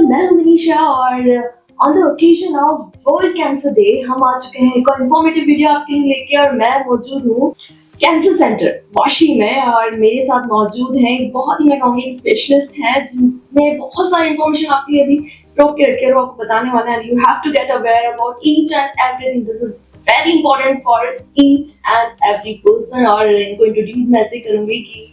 नमस्कार, मैं हूं मनीषा और on the occasion of world cancer day हम आ चुके हैं एक इन्फॉर्मेटिव वीडियो आपके लिए लेके। और मैं मौजूद हूँ कैंसर सेंटर वाशी में और मेरे साथ मौजूद हैं एक बहुत ही, मैं कहूँगी, एक स्पेशलिस्ट हैं जिनने बहुत सारी इन्फॉर्मेशन आपके लिए अभी रोक के रखे और आपको बताने वाले हैं। You have to get aware about each and everything. This is very important for each and every person. और इनको इंट्रोड्यूस मैं ऐसे करूंगी कि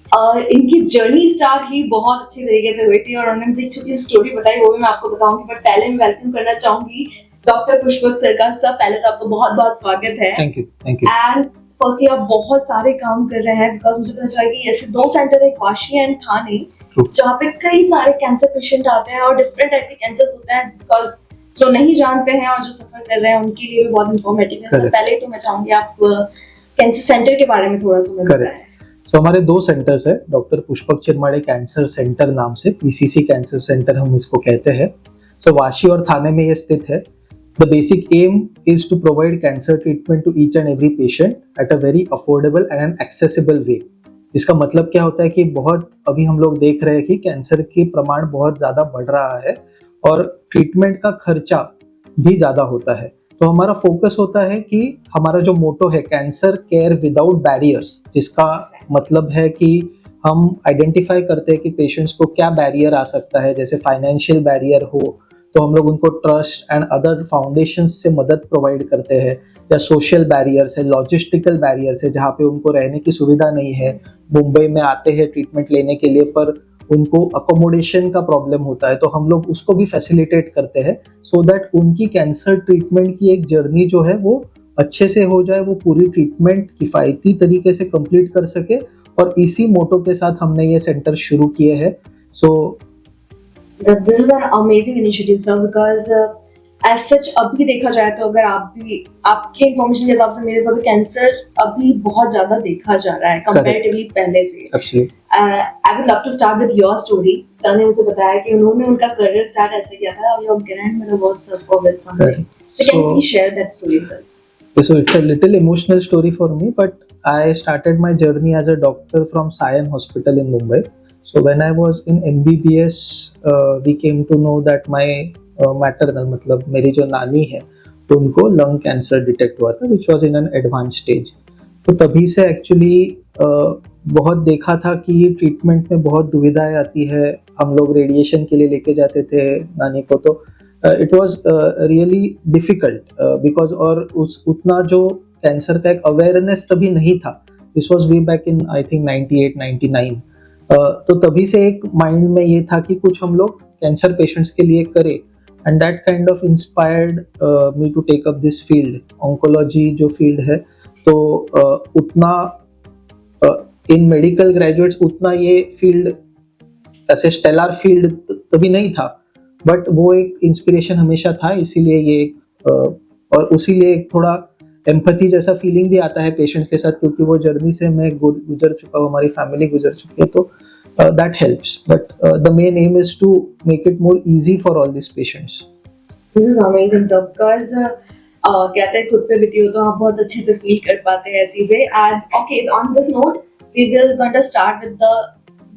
इनकी जर्नी स्टार्ट ही बहुत अच्छे तरीके से हुई थी और उन्होंने मुझे एक छोटी सी स्टोरी बताई, वो भी मैं आपको बताऊंगी। बट पहले मैं वेलकम करना चाहूंगी डॉक्टर पुष्पक सर का। सब पहले तो आपको बहुत बहुत स्वागत है। Thank you. एंड फर्स्टली आप बहुत सारे काम कर रहे हैं, बिकॉज मुझे पता चला कि ऐसे 2 सेंटर है, वाशी एंड थाने, जहाँ पे कई सारे कैंसर पेशेंट आते हैं और डिफरेंट टाइप के कैंसर्स होते हैं। बिकॉज जो नहीं जानते हैं और जो सफर कर रहे हैं उनके लिए भी बहुत इंफॉर्मेटिव है। सबसे पहले तो मैं चाहूंगी आप कैंसर सेंटर के बारे में थोड़ा सा बताएं। तो हमारे 2 सेंटर्स है, डॉक्टर पुष्पक चिरमाड़े कैंसर सेंटर नाम से, पीसीसी कैंसर सेंटर हम इसको कहते हैं। सो वाशी और थाने में ये स्थित है। The basic aim is to provide cancer treatment to each and every patient at a very affordable and an accessible way. इसका मतलब क्या होता है कि बहुत अभी हम लोग देख रहे हैं कि कैंसर के प्रमाण बहुत ज्यादा बढ़ रहा है और ट्रीटमेंट का खर्चा भी ज्यादा होता है। तो हमारा फोकस होता है कि हमारा जो मोटो है कैंसर केयर विदाउट बैरियर्स, जिसका मतलब है कि हम आइडेंटिफाई करते हैं कि पेशेंट्स को क्या बैरियर आ सकता है। जैसे फाइनेंशियल बैरियर हो तो हम लोग उनको ट्रस्ट एंड अदर फाउंडेशंस से मदद प्रोवाइड करते हैं, या सोशल बैरियर्स है, लॉजिस्टिकल बैरियर्स है, जहाँ पे उनको रहने की सुविधा नहीं है, मुंबई में आते हैं ट्रीटमेंट लेने के लिए पर उनको अकोमोडेशन का प्रॉब्लम होता है, तो हम लोग उसको भी फैसिलिटेट करते हैं सो दैट उनकी कैंसर ट्रीटमेंट की एक जर्नी जो है वो अच्छे से हो जाए, वो पूरी ट्रीटमेंट किफ़ायती तरीके से कंप्लीट कर सके। और इसी मोटो के साथ हमने ये सेंटर शुरू किए हैं। So this is an amazing initiative sir, because as such अभी देखा जाए तो अगर आप भी आपके इन्फॉर्मेशन के हिसाब से मेरे हिसाब से कैंसर अभी बहुत ज्यादा देखा जा रहा है कंपैरेटिवली पहले से। I would love to start with your story. Sir ने मुझे बताया कि उन्होंने उनका करियर स्टार्ट ऐसे किया था और your grandmother was suffered with something. So can you please share that story with us? So it's a little emotional story for me, but I started my journey as a doctor from Sion Hospital in Mumbai. So when I was in MBBS, we came to know that my maternal, मतलब मेरी जो नानी है, तो उनको lung cancer detect हुआ था, which was in an advanced stage. तो तभी से एक्चुअली बहुत देखा था कि ट्रीटमेंट में बहुत दुविधाएं आती है। हम लोग रेडिएशन के लिए लेके जाते थे नानी को, तो it was really difficult because और उतना जो कैंसर का एक अवेयरनेस तभी नहीं था। This was way back in I think 98-99। तो तभी से एक माइंड में ये था कि कुछ हम लोग कैंसर पेशेंट्स के लिए करें, and that kind of inspired me to take up this field. Oncology जो फील्ड है, तो उतना इन मेडिकल ग्रेजुएट्स उतना ये फील्ड ऐसे स्टेलर फील्ड तभी नहीं था, बट वो एक इंस्पिरेशन हमेशा था। इसीलिए ये और उसीलिए एक थोड़ा एम्पैथी जैसा फीलिंग भी आता है पेशेंट्स के साथ, क्योंकि वो जर्नी से मैं गुजर चुका हूँ, हमारी फैमिली गुजर चुकी है, तो that helps. But the main aim is to make it more easy for all this patients. This is amazing sir, because कहते हैं खुद पे बीती हो तो आप बहुत अच्छे से फील कर पाते हैं चीजें। And okay, on this note we will going to start with the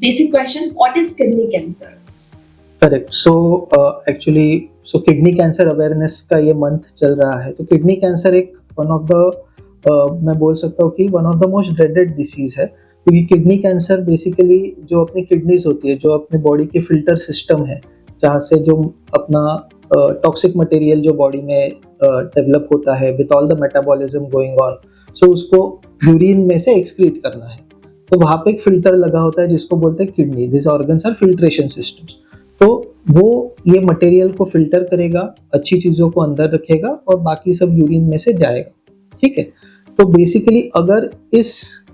basic question, what is kidney cancer? Correct. So actually kidney cancer awareness का ये मंथ चल रहा है। तो किडनी कैंसर एक one of the मैं बोल सकता हूँ कि one of the most dreaded disease है, क्योंकि किडनी कैंसर बेसिकली जो अपनी किडनीज होती है, जो अपने बॉडी की फिल्टर सिस्टम है, जहाँ से जो अपना टॉक्सिक मटेरियल जो बॉडी में डेवलप होता है with all the metabolism going on, so उसको यूरिन में से एक्सक्रीट करना है। तो वहाँ पे एक फिल्टर लगा होता है जिसको बोलते हैं kidney. This organs are filtration systems. तो वो ये मटेरियल को फिल्टर करेगा, अच्छी चीज़ों को अंदर रखेगा और बाकी सब यूरिन में से जाएगा, ठीक है। तो बेसिकली अगर इस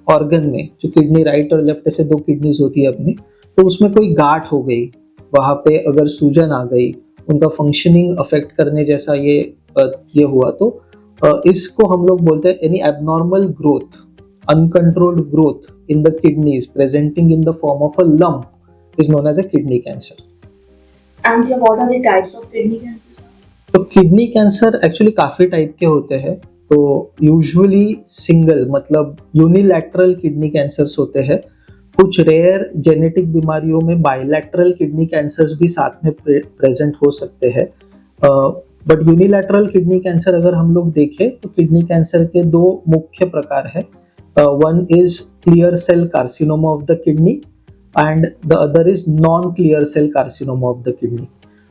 ऑर्गन में जो किडनी राइट और लेफ्ट से 2 किडनीज होती है अपनी, तो उसमें कोई गांठ हो गई, वहाँ पे अगर सूजन आ गई, उनका फंक्शनिंग अफेक्ट करने जैसा ये हुआ, तो इसको हम लोग बोलते हैं any abnormal growth, uncontrolled growth in the kidneys presenting in the form of a lump is known as a kidney cancer. And so what are the types of kidney cancer? तो किडनी कैंसर एक्चुअली काफी type के होते हैं। तो usually single मतलब unilateral kidney cancers होते हैं। कुछ रेयर जेनेटिक बीमारियों में बायलैटरल किडनी कैंसर्स भी साथ में प्रेजेंट हो सकते हैं। बट यूनिलैटरल किडनी कैंसर अगर हम लोग देखें तो किडनी कैंसर के दो मुख्य प्रकार है। One is clear cell carcinoma of the kidney and the other is non clear cell carcinoma of the kidney.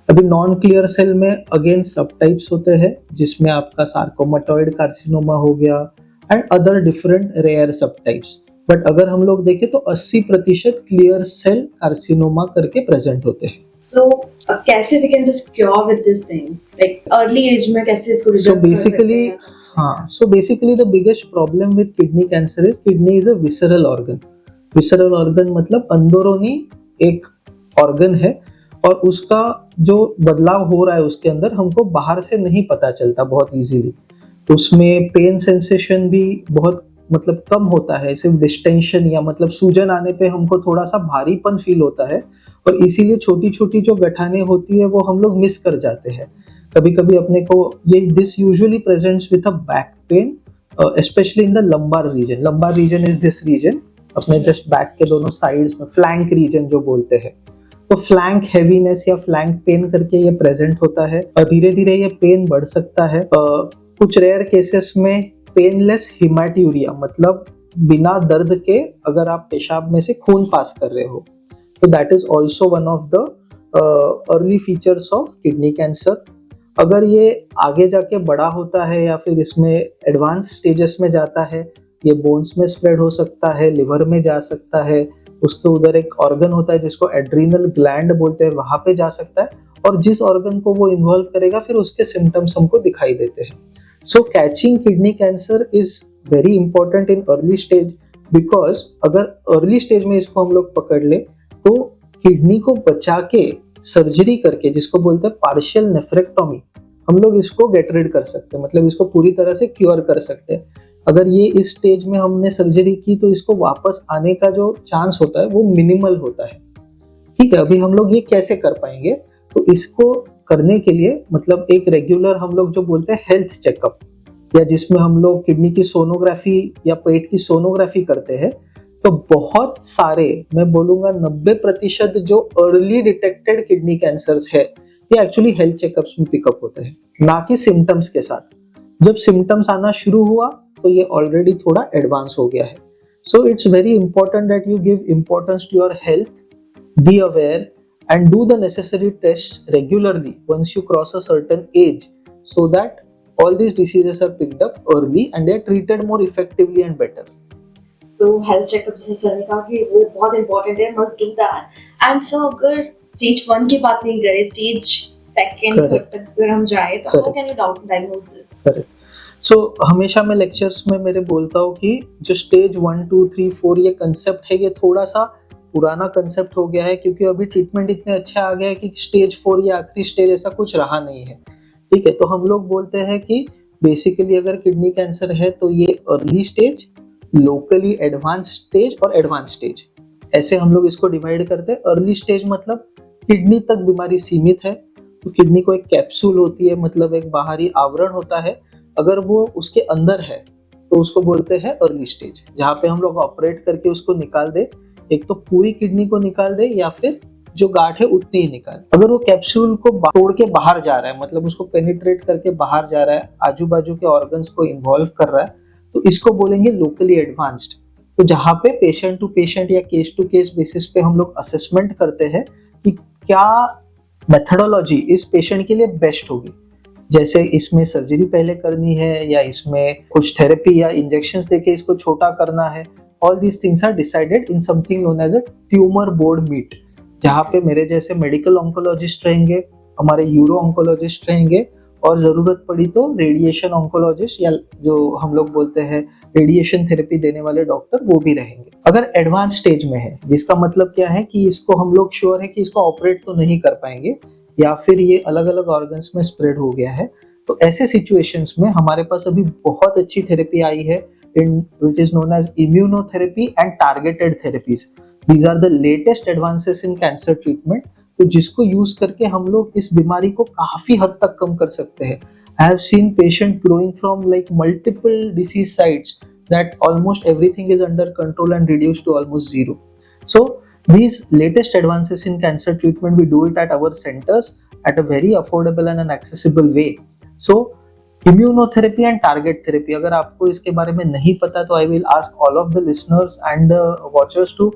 अभी नॉन क्लियर सेल में अगेन सब टाइप्स होते हैं, जिसमें आपका सार्कोमाटॉइड कार्सिनोमा हो गया and other different rare subtypes. But अगर हम लोग देखें तो 80% क्लियर सेल कार्सिनोमा करके प्रेजेंट होते हैं। So, कैसे we can just cure with these things? Like early age में कैसे इसको So resolve कर basically, सकते हैं? हाँ, so basically the biggest problem with kidney cancer is kidney is a visceral organ. Visceral organ मतलब अंदरूनी एक organ है और उसका जो बदलाव हो रहा है उसके अंदर हमको बाहर से नहीं पता चलता बहुत इजीली। उसमें पेन सेंसेशन भी बहुत मतलब कम होता है, सिर्फ डिस्टेंशन या मतलब सूजन आने पे हमको थोड़ा सा भारीपन फील होता है और इसीलिए छोटी छोटी जो गठाने होती है वो हम लोग मिस कर जाते हैं। कभी कभी अपने को ये this usually presents with a back pain, specially in the lumbar region. Lumbar region is this region अपने जस्ट बैक के दोनों साइड्स में, फ्लैंक रीजन जो बोलते हैं। तो फ्लैंक हैवीनेस या फ्लैंक पेन करके ये प्रेजेंट होता है और धीरे धीरे ये पेन बढ़ सकता है। कुछ रेयर केसेस में पेनलेस हिमैट्यूरिया मतलब बिना दर्द के अगर आप पेशाब में से खून पास कर रहे हो, तो that is also one of the early features of kidney cancer. अगर ये आगे जाके बड़ा होता है या फिर इसमें एडवांस स्टेजेस में जाता है, ये बोन्स में स्प्रेड हो सकता है, लिवर में जा सकता है, उसके उधर एक ऑर्गन होता है जिसको एड्रीनल ग्लैंड बोलते हैं, वहां पे जा सकता है और जिस ऑर्गन को वो इन्वॉल्व करेगा फिर उसके सिम्टम्स हमको दिखाई देते हैं। So catching kidney cancer is very important in early stage, because अगर अर्ली स्टेज में इसको हम लोग पकड़ ले तो किडनी को बचा के सर्जरी करके, जिसको बोलते हैं पार्शियल नेफ्रेक्टोमी, हम लोग इसको गेट रिड कर सकते हैं, मतलब इसको पूरी तरह से क्योर कर सकते हैं। अगर ये इस स्टेज में हमने सर्जरी की तो इसको वापस आने का जो चांस होता है वो मिनिमल होता है। ठीक है, अभी हम लोग ये कैसे कर पाएंगे? तो इसको करने के लिए मतलब एक रेगुलर हम लोग जो बोलते हैं हेल्थ चेकअप, या जिसमें हम लोग किडनी की सोनोग्राफी या पेट की सोनोग्राफी करते हैं, तो बहुत सारे, मैं बोलूंगा 90% जो अर्ली डिटेक्टेड किडनी कैंसर्स है ये एक्चुअली हेल्थ चेकअप्स में पिकअप होते हैं, ना कि सिम्टम्स के साथ। जब सिम्टम्स आना शुरू हुआ तो ये ऑलरेडी थोड़ा एडवांस हो गया है। So it's very important that you give importance to your health, be aware and do the necessary tests regularly once you cross a certain age, so that all these diseases are picked up early and they are treated more effectively and better. So health checkup जैसे sir ने कहा कि वो बहुत important है, must do that. And so अगर stage 1 की बात नहीं करें, stage 2, 3 तक अगर हम जाए तो how can you diagnose this? Correct. So हमेशा मैं लेक्चर्स में मेरे बोलता हूँ कि जो स्टेज 1, 2, 3, 4 ये कंसेप्ट है, ये थोड़ा सा पुराना कंसेप्ट हो गया है, क्योंकि अभी ट्रीटमेंट इतने अच्छे आ गए हैं कि स्टेज 4 या आखिरी स्टेज ऐसा कुछ रहा नहीं है। ठीक है, तो हम लोग बोलते हैं कि बेसिकली अगर किडनी कैंसर है तो ये early stage, locally advance stage और एडवांस स्टेज, ऐसे हम लोग इसको डिवाइड करते हैं। अर्ली स्टेज मतलब किडनी तक बीमारी सीमित है, तो किडनी को एक कैप्सूल होती है, मतलब एक बाहरी आवरण होता है, अगर वो उसके अंदर है तो उसको बोलते हैं अर्ली स्टेज, जहाँ पे हम लोग ऑपरेट करके उसको निकाल दे, एक तो पूरी किडनी को निकाल दे या फिर जो गांठ है उतनी ही निकाल। अगर वो कैप्सूल को तोड़ के बाहर जा रहा है, मतलब उसको पेनिट्रेट करके बाहर जा रहा है, आजू बाजू के ऑर्गन्स को इन्वॉल्व कर रहा है, तो इसको बोलेंगे लोकली एडवांस्ड। तो जहाँ पे पेशेंट टू पेशेंट या केस टू केस बेसिस पे हम लोग असेसमेंट करते हैं कि क्या मेथडोलॉजी इस पेशेंट के लिए बेस्ट होगी, जैसे इसमें सर्जरी पहले करनी है या इसमें कुछ थेरेपी या इंजेक्शंस देके इसको छोटा करना है। All these things are decided in something known as a tumor board meet, जहाँ पे मेरे जैसे मेडिकल ऑन्कोलॉजिस्ट रहेंगे, हमारे यूरो ऑन्कोलॉजिस्ट रहेंगे और जरूरत पड़ी तो रेडिएशन ऑन्कोलॉजिस्ट या जो हम लोग बोलते हैं रेडिएशन थेरेपी देने वाले डॉक्टर, वो भी रहेंगे। अगर एडवांस स्टेज में है, जिसका मतलब क्या है कि इसको हम लोग श्योर है कि इसको ऑपरेट तो नहीं कर पाएंगे या फिर ये अलग अलग ऑर्गन्स में स्प्रेड हो गया है, तो ऐसे सिचुएशंस में हमारे पास अभी बहुत अच्छी थेरेपी आई है which is known as immunotherapy and targeted therapies. These are the latest advances in cancer treatment, तो जिसको यूज करके हम लोग इस बीमारी को काफी हद तक कम कर सकते हैं। I have seen patient growing from like multiple disease sites that almost everything is under control and reduced to almost zero. So these latest advances in cancer treatment, we do it at our centers at a very affordable and an accessible way. So immunotherapy and target therapy, अगर आपको इसके बारे में नहीं पता तो I will ask all of the listeners and watchers to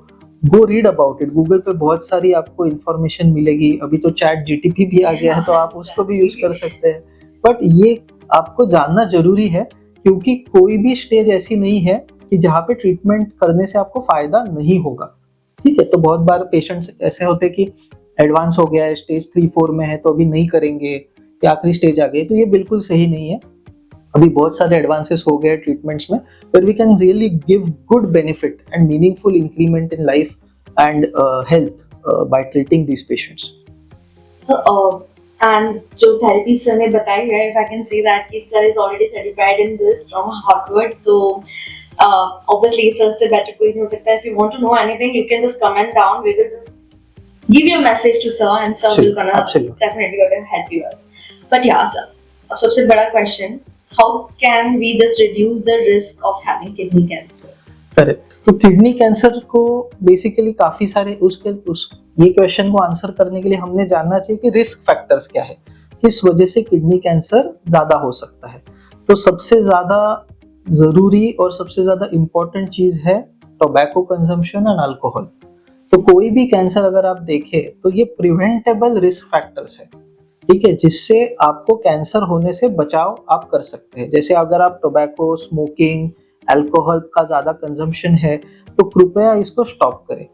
go read about it. Google पे बहुत सारी आपको इंफॉर्मेशन मिलेगी. अभी तो चैट जीटीपी भी आ गया है तो आप उसको भी यूज कर सकते हैं. बट ये आपको जानना जरूरी है क्योंकि कोई भी स्टेज ऐसी नहीं है कि जहाँ पे ट्रीटमेंट करने से आपको फायदा नहीं होगा. ठीक है, तो बहुत बार पेशेंट्स ऐसे होते हैं कि एडवांस हो गया है, स्टेज 3-4 में है तो अभी नहीं करेंगे, या आखिरी स्टेज आ गई. तो ये बिल्कुल सही नहीं है. अभी बहुत सारे एडवांसेस हो गए ट्रीटमेंट्स में where we can really give good benefit and meaningful increment in life and health by treating these patients. And जो थेरेपी सर ने बताई है, if I can say that कि sir is already certified in this from Harvard, so obviously sir से better कोई नहीं हो सकता. If you want to know anything, you can just comment down. We will just give your message to sir, and sir will gonna definitely gonna help you us. But yeah, sir. अब सबसे बड़ा question, how can we just reduce the risk of having kidney cancer? Correct. तो kidney cancer को basically काफी सारे ये question को answer करने के लिए हमने जानना चाहिए कि रिस्क फैक्टर्स क्या है, किस वजह से किडनी कैंसर ज्यादा हो सकता है. तो सबसे ज्यादा जरूरी और सबसे ज्यादा इम्पोर्टेंट चीज है टोबैको कंजम्पशन एंड अल्कोहल. तो कोई भी कैंसर अगर आप देखें तो ये प्रिवेंटेबल रिस्क फैक्टर्स है. ठीक है, जिससे आपको कैंसर होने से बचाव आप कर सकते हैं. जैसे अगर आप टोबैको, स्मोकिंग, अल्कोहल का ज्यादा कंजम्पशन है तो कृपया इसको स्टॉप करें.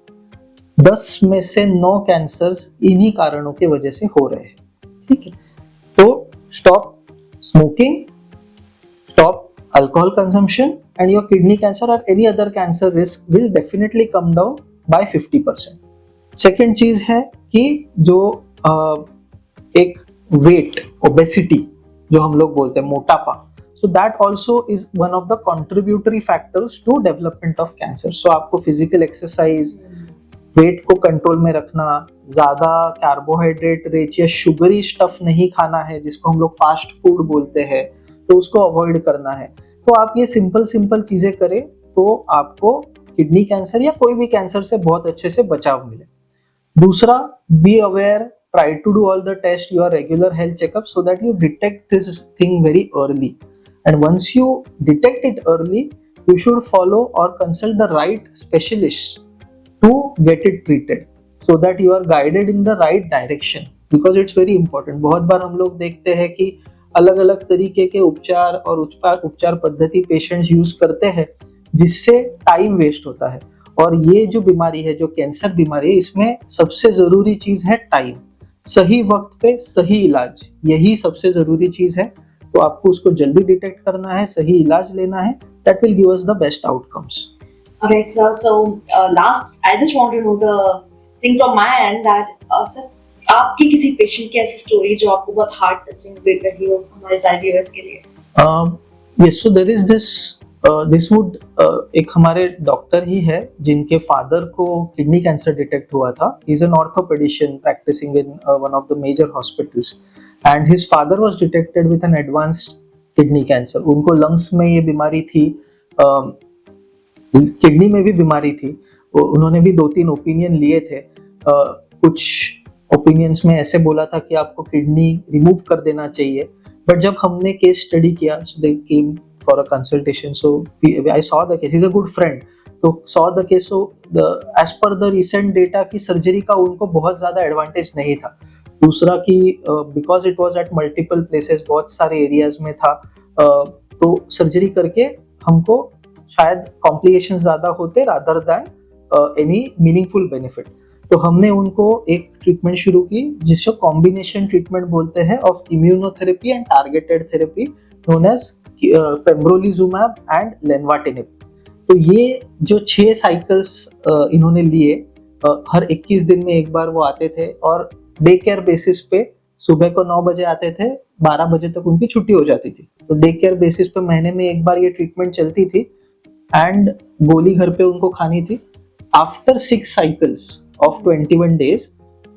10 में से 9 कैंसर्स इन्हीं कारणों की वजह से हो रहे हैं. ठीक है, तो stop smoking, stop alcohol consumption and your kidney cancer और any other cancer risk will definitely come down by 50%. Second चीज है कि जो एक वेट, ओबेसिटी जो हम लोग बोलते हैं, मोटापा, so that also is one of the contributory factors to development of cancer. So आपको physical exercise, वेट को कंट्रोल में रखना, ज्यादा कार्बोहाइड्रेट रिच या शुगरी स्टफ नहीं खाना है जिसको हम लोग फास्ट फूड बोलते हैं, तो उसको अवॉइड करना है. तो आप ये सिंपल चीजें करें तो आपको किडनी कैंसर या कोई भी कैंसर से बहुत अच्छे से बचाव मिले. दूसरा, be aware, try to do all the tests, your regular health checkup, so that you detect this thing very early. And once you detect it early, you should follow or consult the right specialists to get it treated, so that you are guided in the right direction, because it's very important. बहुत बार हम लोग देखते हैं कि अलग अलग तरीके के उपचार और उपचार पद्धति पेशेंट्स यूज करते हैं जिससे टाइम वेस्ट होता है. और ये जो बीमारी है, जो कैंसर बीमारी है, इसमें सबसे जरूरी चीज है टाइम. सही वक्त पे सही इलाज, यही सबसे जरूरी चीज है. तो आपको उसको जल्दी डिटेक्ट करना है, सही इलाज लेना है. That will give us the best outcomes. Alright, sir. So last, I just want to know the thing from my end that sir, आपकी किसी पेशेंट की ऐसी स्टोरी जो आपको बहुत हार्ट टचिंग लगी हो हमारे सारे व्यूअर्स के लिए? Yes, so there is this would एक हमारे डॉक्टर ही है जिनके फादर को किडनी कैंसर डिटेक्ट हुआ था. He is an orthopedician practising in one of the major hospitals and his father was detected with an advanced kidney cancer. उनको lungs में ये बीमारी थी, किडनी में भी बीमारी थी. उन्होंने भी 2-3 ओपिनियन लिए थे. कुछ ओपिनियंस में ऐसे बोला था कि आपको किडनी रिमूव कर देना चाहिए. बट जब हमने केस स्टडी किया, so they came for a consultation. So I saw the case. He's a good friend. तो saw the case. So as per the recent data की सर्जरी का उनको बहुत ज्यादा एडवांटेज नहीं था. दूसरा कि because it was at multiple places, बहुत सारे एरियाज में था, तो सर्जरी करके हमको शायद कॉम्प्लिकेशंस ज्यादा होते rather than any meaningful benefit. तो हमने उनको एक ट्रीटमेंट शुरू की जिसको कॉम्बिनेशन ट्रीटमेंट बोलते हैं of immunotherapy and targeted therapy known as pembrolizumab and lenvatinib. तो ये जो 6 साइकिल्स इन्होंने लिए, हर 21 दिन में एक बार वो आते थे और डे केयर बेसिस पे सुबह को 9 बजे आते थे, 12 बजे तक उनकी छुट्टी हो जाती थी. तो डे केयर बेसिस पे महीने में एक बार ये ट्रीटमेंट चलती थी एंड गोली घर पे उनको खानी थी. After 6 cycles of 21 days,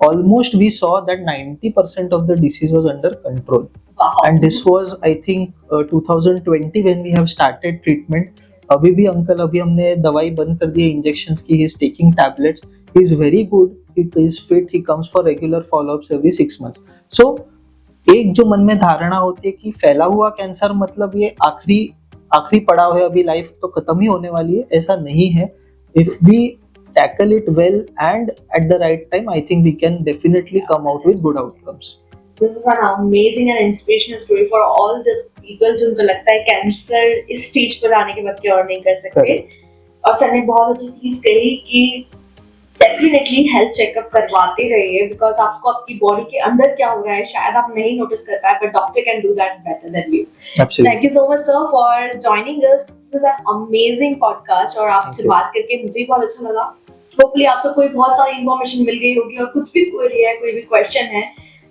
almost we saw that 90% of the disease was under control. Wow. And this was, I think, 2020 when we have started treatment. अभी भी अंकल, अभी हमने दवाई बंद कर दी है इंजेक्शंस की, he is taking tablets, he is very good, he is fit, he comes for regular follow-ups every 6 months. सो एक जो मन में धारणा होती है कि फैला हुआ कैंसर मतलब ये आखिरी आखिरी पड़ाव है, अभी लाइफ तो खत्म ही होने वाली है, ऐसा नहीं है. If we tackle it well and at the right time, I think we can definitely come out with good outcomes. This is an amazing and inspirational story for all these people जिनको लगता है cancer इस stage पर आने के बाद क्या और नहीं कर सकते. और सर ने बहुत अच्छी चीज कही कि डेफिनेटली हेल्थ चेकअप करवाते रहिए, बिकॉज आपको आपकी बॉडी के अंदर क्या हो रहा है शायद आप नहीं नोटिस कर पाए, but doctor can do that better than you. Thank you so much sir for joining us. This is an amazing podcast और आपसे बात करके मुझे बहुत अच्छा लगा. होपफुली आप सबको भी बहुत सारी इन्फॉर्मेशन मिल गई होगी, और कुछ भी क्वेरी है, कोई भी क्वेश्चन है,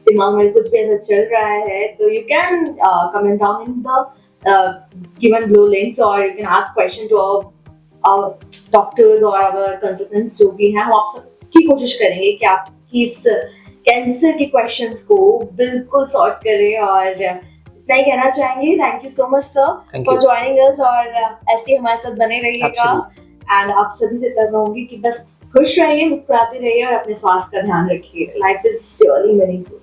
दिमाग में कुछ भी ऐसा चल रहा है, तो you can comment down in the given blue links, और you can ask question to our doctors और our consultants जो भी हैं. हम आप सबकी कोशिश करेंगे कि आपकी इस कैंसर के क्वेश्चंस को बिल्कुल सॉर्ट करें. और इतना ही कहना चाहेंगे. Thank you so much sir for joining us, और ऐसे हमारे साथ बने रहिएगा. एंड आप सभी से कहूंगी कि बस खुश रहिए, मुस्कुराते रहिए और अपने स्वास्थ्य का ध्यान रखिए. Life is really meaningful.